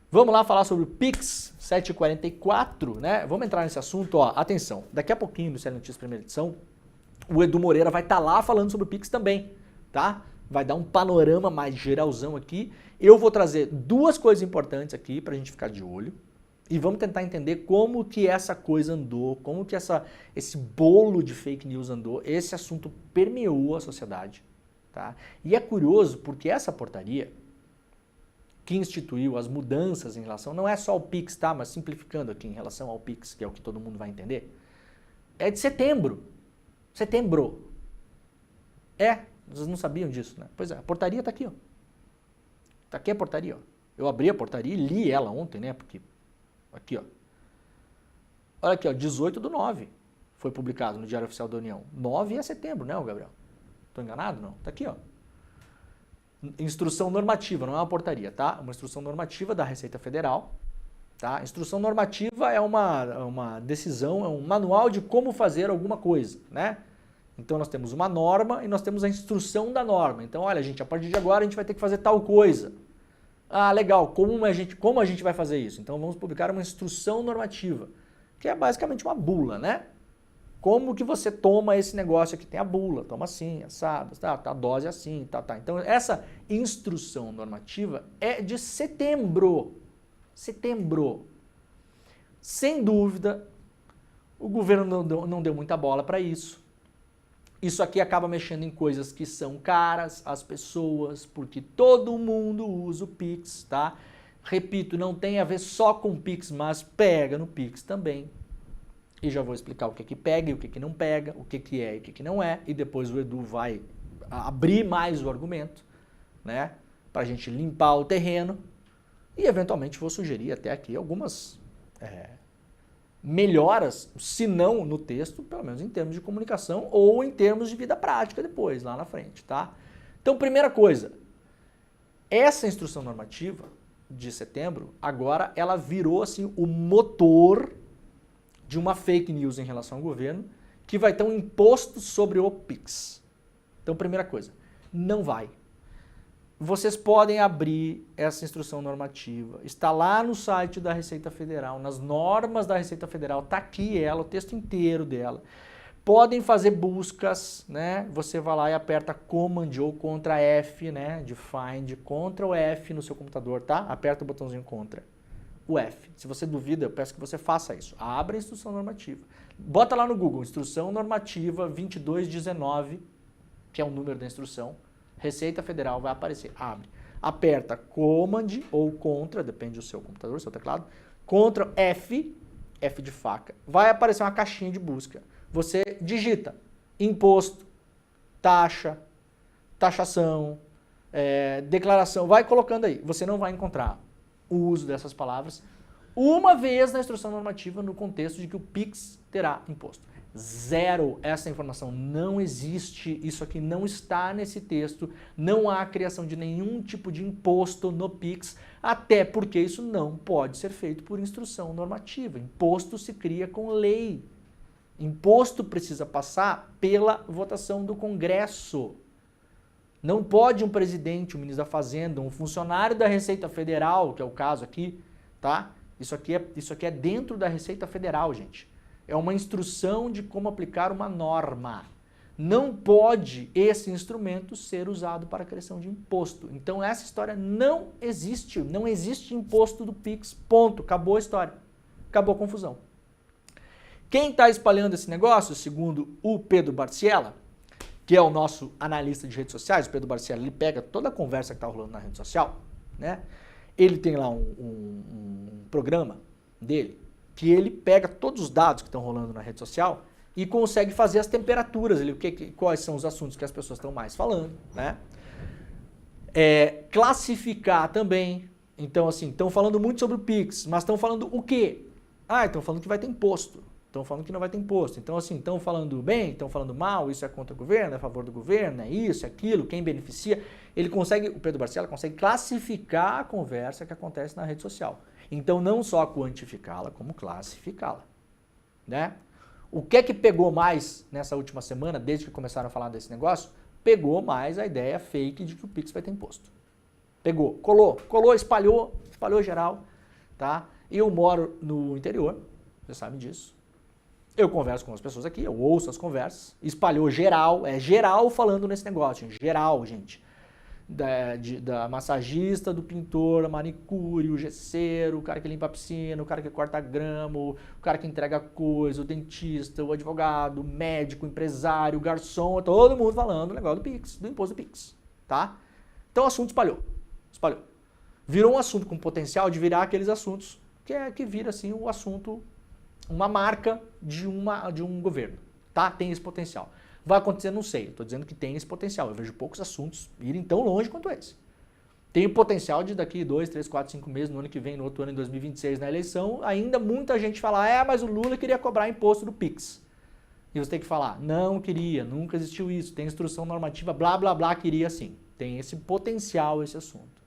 Vamos lá falar sobre o Pix 744, né? Vamos entrar nesse assunto, ó. Atenção, daqui a pouquinho no Série Notícias primeira edição, o Edu Moreira vai estar lá falando sobre o Pix também, tá? Vai dar um panorama mais geralzão aqui. Eu vou trazer duas coisas importantes aqui pra gente ficar de olho. E vamos tentar entender como que essa coisa andou, como que esse bolo de fake news andou. Esse assunto permeou a sociedade, tá? E é curioso porque essa portaria que instituiu as mudanças em relação, não é só ao Pix, tá? Mas simplificando aqui em relação ao Pix, que é o que todo mundo vai entender, é de setembro. Setembro. Vocês não sabiam disso, né? Pois é, a portaria tá aqui, ó. Tá aqui a portaria, ó. Eu abri a portaria e li ela ontem, né? Porque, aqui, ó. Olha aqui, ó, 18/9 foi publicado no Diário Oficial da União. 9 é setembro, né, Gabriel? Tô enganado? Não. Tá aqui, ó. Instrução normativa, não é uma portaria, tá? Uma instrução normativa da Receita Federal, tá? Instrução normativa é uma decisão, é um manual de como fazer alguma coisa, né? Então nós temos uma norma e nós temos a instrução da norma. Então, olha, gente, a partir de agora a gente vai ter que fazer tal coisa. Ah, legal, como a gente vai fazer isso? Então vamos publicar uma instrução normativa, que é basicamente uma bula, né? Como que você toma esse negócio aqui? Tem a bula, toma assim, assado, tá, a dose assim, tá. Então essa instrução normativa é de setembro. Setembro. Sem dúvida, o governo não deu muita bola para isso. Isso aqui acaba mexendo em coisas que são caras às pessoas, porque todo mundo usa o Pix, tá? Repito, não tem a ver só com o Pix, mas pega no Pix também. E já vou explicar o que pega e o que não pega, o que é e o que não é, e depois o Edu vai abrir mais o argumento, né, pra gente limpar o terreno, e eventualmente vou sugerir até aqui algumas melhoras, se não no texto, pelo menos em termos de comunicação ou em termos de vida prática depois, lá na frente, tá? Então, primeira coisa, essa instrução normativa de setembro, agora ela virou assim o motor de uma fake news em relação ao governo, que vai ter um imposto sobre o Pix. Então, primeira coisa, não vai. Vocês podem abrir essa instrução normativa, está lá no site da Receita Federal, nas normas da Receita Federal, está aqui ela, o texto inteiro dela. Podem fazer buscas, né? Você vai lá e aperta Command ou Ctrl F, né? De Find, Ctrl F no seu computador, tá? Aperta o botãozinho Ctrl. O F. Se você duvida, eu peço que você faça isso. Abra a instrução normativa. Bota lá no Google, instrução normativa 2219, que é o número da instrução. Receita Federal vai aparecer. Abre. Aperta Command ou Ctrl, depende do seu computador, do seu teclado. Ctrl F, F de faca. Vai aparecer uma caixinha de busca. Você digita imposto, taxa, taxação, declaração. Vai colocando aí. Você não vai encontrar o uso dessas palavras uma vez na instrução normativa no contexto de que o Pix terá imposto. Zero, essa informação não existe, isso aqui não está nesse texto, não há criação de nenhum tipo de imposto no Pix, até porque isso não pode ser feito por instrução normativa. Imposto se cria com lei. Imposto precisa passar pela votação do Congresso. Não pode um presidente, um ministro da Fazenda, um funcionário da Receita Federal, que é o caso aqui, tá? Isso aqui é dentro da Receita Federal, gente. É uma instrução de como aplicar uma norma. Não pode esse instrumento ser usado para criação de imposto. Então essa história não existe imposto do Pix, ponto. Acabou a história. Acabou a confusão. Quem está espalhando esse negócio, segundo o Pedro Barciela, que é o nosso analista de redes sociais, o Pedro Barciela, ele pega toda a conversa que está rolando na rede social, né? Ele tem lá um programa dele, que ele pega todos os dados que estão rolando na rede social e consegue fazer as temperaturas, quais são os assuntos que as pessoas estão mais falando, né? Classificar também. Então, assim, estão falando muito sobre o Pix, mas estão falando o quê? Estão falando que vai ter imposto. Estão falando que não vai ter imposto. Então, assim, estão falando bem, estão falando mal, isso é contra o governo, é a favor do governo, é isso, é aquilo, quem beneficia. O Pedro Barciela consegue classificar a conversa que acontece na rede social. Então, não só quantificá-la, como classificá-la, né? O que é que pegou mais nessa última semana, desde que começaram a falar desse negócio? Pegou mais a ideia fake de que o Pix vai ter imposto. Pegou, colou, espalhou geral. tá? Eu moro no interior, vocês sabem disso. Eu converso com as pessoas aqui, eu ouço as conversas, espalhou geral, é geral falando nesse negócio, geral, gente. Da massagista, do pintor, a manicure, o gesseiro, o cara que limpa a piscina, o cara que corta grama, o cara que entrega coisa, o dentista, o advogado, o médico, o empresário, o garçom, todo mundo falando do negócio do Pix, do imposto do Pix, tá? Então o assunto espalhou. Virou um assunto com potencial de virar aqueles assuntos que vira assim o assunto, uma marca de um governo, tá? Tem esse potencial. Vai acontecer, não sei, estou dizendo que tem esse potencial. Eu vejo poucos assuntos irem tão longe quanto esse. Tem o potencial de daqui 2, 3, 4, 5 meses, no ano que vem, no outro ano, em 2026, na eleição, ainda muita gente falar, mas o Lula queria cobrar imposto do Pix. E você tem que falar, não queria, nunca existiu isso, tem instrução normativa, blá, blá, blá, queria sim. Tem esse potencial, esse assunto.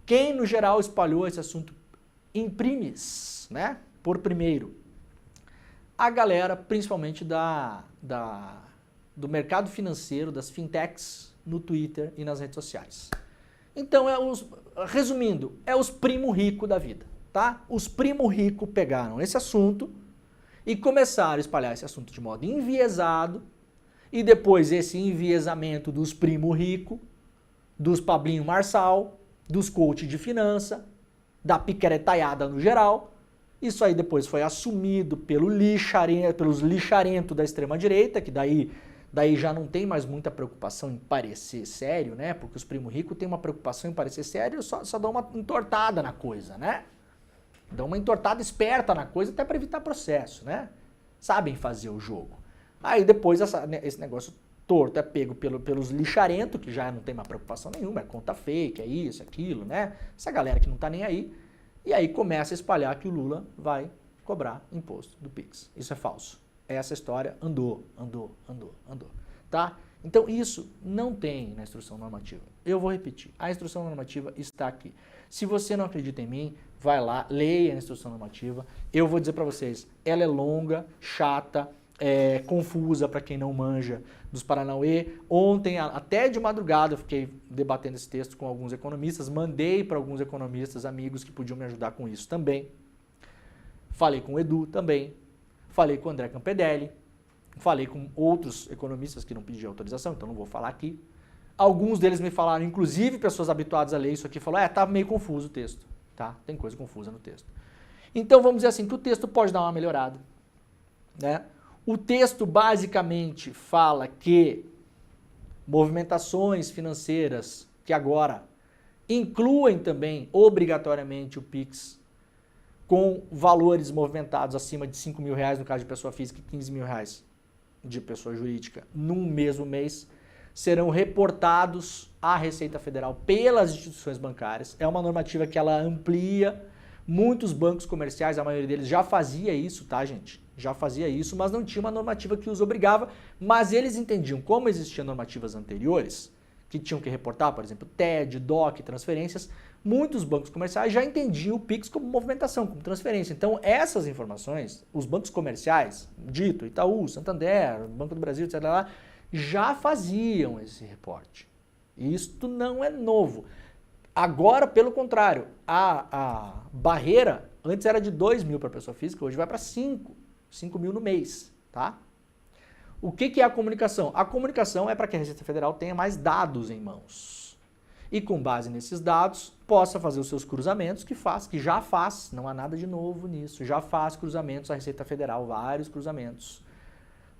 Quem, no geral, espalhou esse assunto em primis, né? Por primeiro, a galera, principalmente do mercado financeiro, das fintechs, no Twitter e nas redes sociais. Então, resumindo, é os primo rico da vida, tá? Os primo rico pegaram esse assunto e começaram a espalhar esse assunto de modo enviesado, e depois esse enviesamento dos primo rico, dos Pablinho Marçal, dos coach de finança, da picaretaiada no geral. Isso aí depois foi assumido pelos lixarentos da extrema-direita, que daí já não tem mais muita preocupação em parecer sério, né? Porque os primo ricos têm uma preocupação em parecer sério, só dão uma entortada na coisa, né? Dão uma entortada esperta na coisa até para evitar processo, né? Sabem fazer o jogo. Aí depois esse negócio torto é pego pelos lixarentos, que já não tem mais preocupação nenhuma, é conta fake, é isso, aquilo, né? Essa galera que não tá nem aí. E aí começa a espalhar que o Lula vai cobrar imposto do Pix. Isso é falso. Essa história andou, tá? Então isso não tem na instrução normativa. Eu vou repetir, a instrução normativa está aqui. Se você não acredita em mim, vai lá, leia a instrução normativa. Eu vou dizer para vocês, ela é longa, chata, confusa para quem não manja dos Paranauê. Ontem, até de madrugada, eu fiquei debatendo esse texto com alguns economistas, mandei para alguns economistas, amigos que podiam me ajudar com isso também. Falei com o Edu também, falei com o André Campedelli, falei com outros economistas que não pediam autorização, então não vou falar aqui. Alguns deles me falaram, inclusive pessoas habituadas a ler isso aqui, falaram, tá meio confuso o texto, tá? Tem coisa confusa no texto. Então vamos dizer assim, que o texto pode dar uma melhorada, né? O texto basicamente fala que movimentações financeiras que agora incluem também obrigatoriamente o Pix com valores movimentados acima de R$5.000 no caso de pessoa física e R$15.000 de pessoa jurídica num mesmo mês serão reportados à Receita Federal pelas instituições bancárias. É uma normativa que ela amplia. Muitos bancos comerciais, a maioria deles já fazia isso, tá, gente? Já fazia isso, mas não tinha uma normativa que os obrigava, mas eles entendiam, como existiam normativas anteriores, que tinham que reportar, por exemplo, TED, DOC, transferências, muitos bancos comerciais já entendiam o Pix como movimentação, como transferência. Então, essas informações, os bancos comerciais, dito Itaú, Santander, Banco do Brasil, etc., já faziam esse reporte. Isto não é novo. Agora, pelo contrário, a barreira antes era de 2.000 para pessoa física, hoje vai para 5.000 no mês, tá? O que é a comunicação? A comunicação é para que a Receita Federal tenha mais dados em mãos. E com base nesses dados, possa fazer os seus cruzamentos, que já faz, não há nada de novo nisso, já faz cruzamentos a Receita Federal, vários cruzamentos.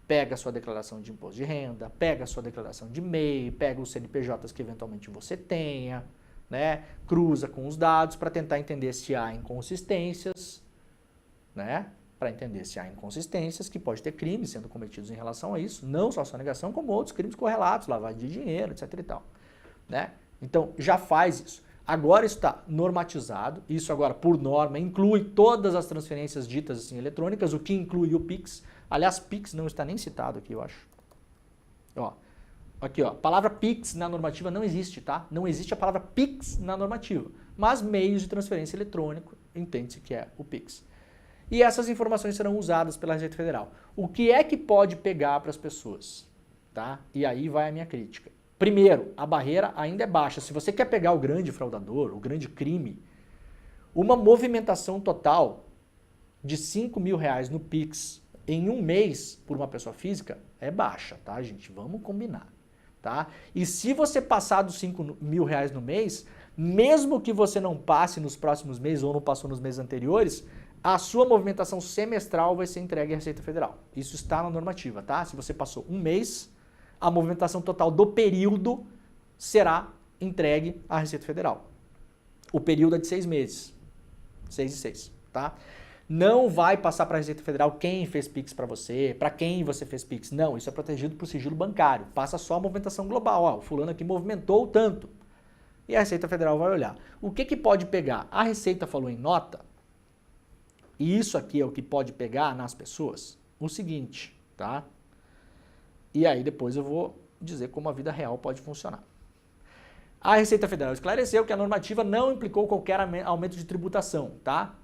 Pega a sua declaração de imposto de renda, pega a sua declaração de MEI, pega os CNPJs que eventualmente você tenha, né? Cruza com os dados para tentar entender se há inconsistências, né? Para entender se há inconsistências, que pode ter crimes sendo cometidos em relação a isso, não só a sonegação, como outros crimes correlatos, lavagem de dinheiro, etc e tal, né? Então, já faz isso. Agora está normatizado, isso agora, por norma, inclui todas as transferências ditas assim, eletrônicas, o que inclui o Pix. Aliás, Pix não está nem citado aqui, eu acho. Ó, aqui, ó, a palavra Pix na normativa não existe, tá? Não existe a palavra Pix na normativa, mas meios de transferência eletrônico, entende-se que é o Pix. E essas informações serão usadas pela Receita Federal. O que é que pode pegar para as pessoas? Tá? E aí vai a minha crítica. Primeiro, a barreira ainda é baixa. Se você quer pegar o grande fraudador, o grande crime, Uma movimentação total de R$5.000 no Pix em um mês por uma pessoa física é baixa, tá, gente? Vamos combinar, tá? E se você passar dos R$5.000 no mês, mesmo que você não passe nos próximos meses ou não passou nos meses anteriores, a sua movimentação semestral vai ser entregue à Receita Federal. Isso está na normativa, tá? Se você passou um mês, a movimentação total do período será entregue à Receita Federal. O período é de 6 meses. 6 e 6, tá? Não vai passar para a Receita Federal quem fez Pix para você, para quem você fez Pix. Não, isso é protegido por sigilo bancário. Passa só a movimentação global. Ó, o fulano aqui movimentou tanto. E a Receita Federal vai olhar. O que pode pegar? A Receita falou em nota, e isso aqui é o que pode pegar nas pessoas, o seguinte, tá? E aí depois eu vou dizer como a vida real pode funcionar. A Receita Federal esclareceu que a normativa não implicou qualquer aumento de tributação, tá?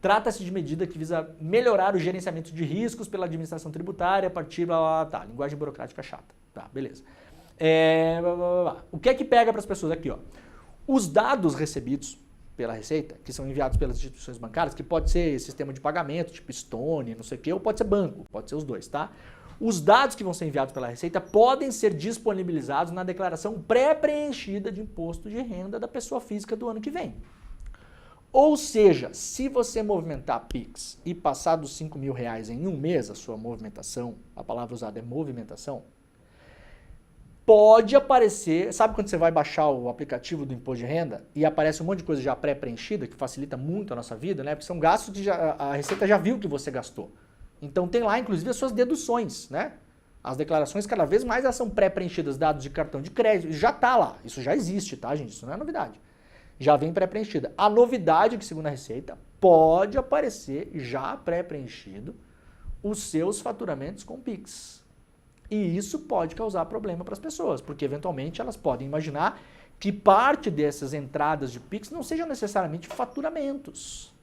Trata-se de medida que visa melhorar o gerenciamento de riscos pela administração tributária a partir tá, linguagem burocrática chata. Tá, beleza. O que é que pega para as pessoas aqui, ó? Os dados recebidos pela Receita, que são enviados pelas instituições bancárias, que pode ser sistema de pagamento, tipo Stone, não sei o quê, ou pode ser banco, pode ser os dois, tá? Os dados que vão ser enviados pela Receita podem ser disponibilizados na declaração pré-preenchida de imposto de renda da pessoa física do ano que vem. Ou seja, se você movimentar Pix e passar dos R$5.000 em um mês, a sua movimentação, a palavra usada é movimentação, pode aparecer, sabe quando você vai baixar o aplicativo do imposto de renda e aparece um monte de coisa já pré-preenchida, que facilita muito a nossa vida, né? Porque são gastos que a Receita já viu que você gastou. Então tem lá, inclusive, as suas deduções, né? As declarações, cada vez mais, elas são pré-preenchidas, dados de cartão de crédito, já tá lá. Isso já existe, tá, gente? Isso não é novidade. Já vem pré-preenchida. A novidade é que, segundo a Receita, pode aparecer já pré-preenchido os seus faturamentos com Pix. E isso pode causar problema para as pessoas, porque eventualmente elas podem imaginar que parte dessas entradas de Pix não sejam necessariamente faturamentos.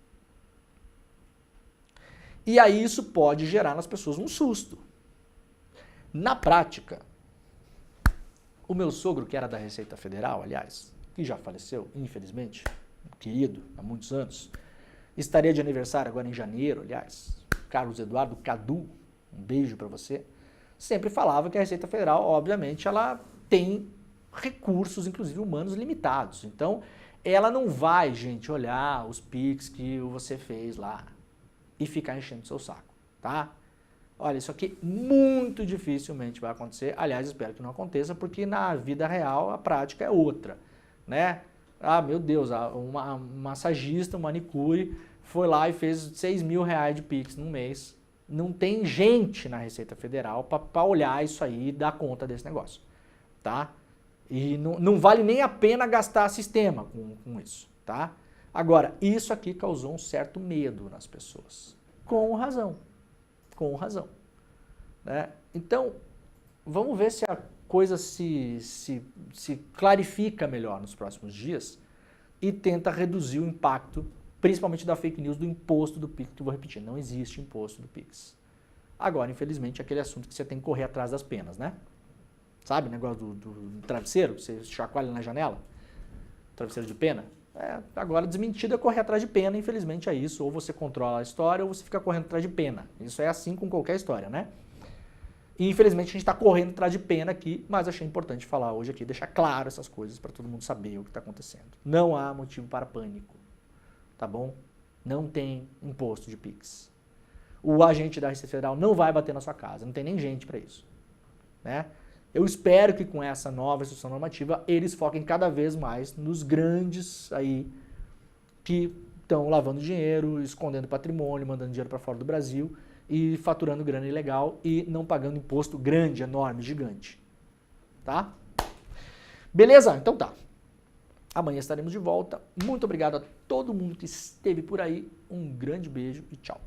E aí isso pode gerar nas pessoas um susto. Na prática, o meu sogro, que era da Receita Federal, aliás, que já faleceu, infelizmente, querido, há muitos anos, estaria de aniversário agora em janeiro, aliás, Carlos Eduardo Cadu, um beijo para você, sempre falava que a Receita Federal, obviamente, ela tem recursos, inclusive humanos, limitados. Então, ela não vai, gente, olhar os Pix que você fez lá e ficar enchendo o seu saco, tá? Olha, isso aqui muito dificilmente vai acontecer. Aliás, espero que não aconteça, porque na vida real a prática é outra, né? Ah, meu Deus, uma massagista, um manicure, foi lá e fez R$6.000 de Pix num mês. Não tem gente na Receita Federal para olhar isso aí e dar conta desse negócio, tá? E não vale nem a pena gastar sistema com isso, tá? Agora, isso aqui causou um certo medo nas pessoas. Com razão. Com razão. Né? Então, vamos ver se a coisa se clarifica melhor nos próximos dias e tenta reduzir o impacto, principalmente da fake news do imposto do Pix, que eu vou repetir, não existe imposto do Pix. Agora, infelizmente, é aquele assunto que você tem que correr atrás das penas, né? Sabe o negócio do travesseiro, que você chacoalha na janela? Travesseiro de pena? Agora desmentido é correr atrás de pena, infelizmente é isso. Ou você controla a história ou você fica correndo atrás de pena. Isso é assim com qualquer história, né? E infelizmente a gente está correndo atrás de pena aqui, mas achei importante falar hoje aqui, deixar claro essas coisas para todo mundo saber o que está acontecendo. Não há motivo para pânico, tá bom? Não tem imposto de Pix. O agente da Receita Federal não vai bater na sua casa, não tem nem gente para isso, né? Eu espero que com essa nova instrução normativa eles foquem cada vez mais nos grandes aí que estão lavando dinheiro, escondendo patrimônio, mandando dinheiro para fora do Brasil e faturando grana ilegal e não pagando imposto grande, enorme, gigante. Tá? Beleza? Então tá. Amanhã estaremos de volta. Muito obrigado a todo mundo que esteve por aí. Um grande beijo e tchau.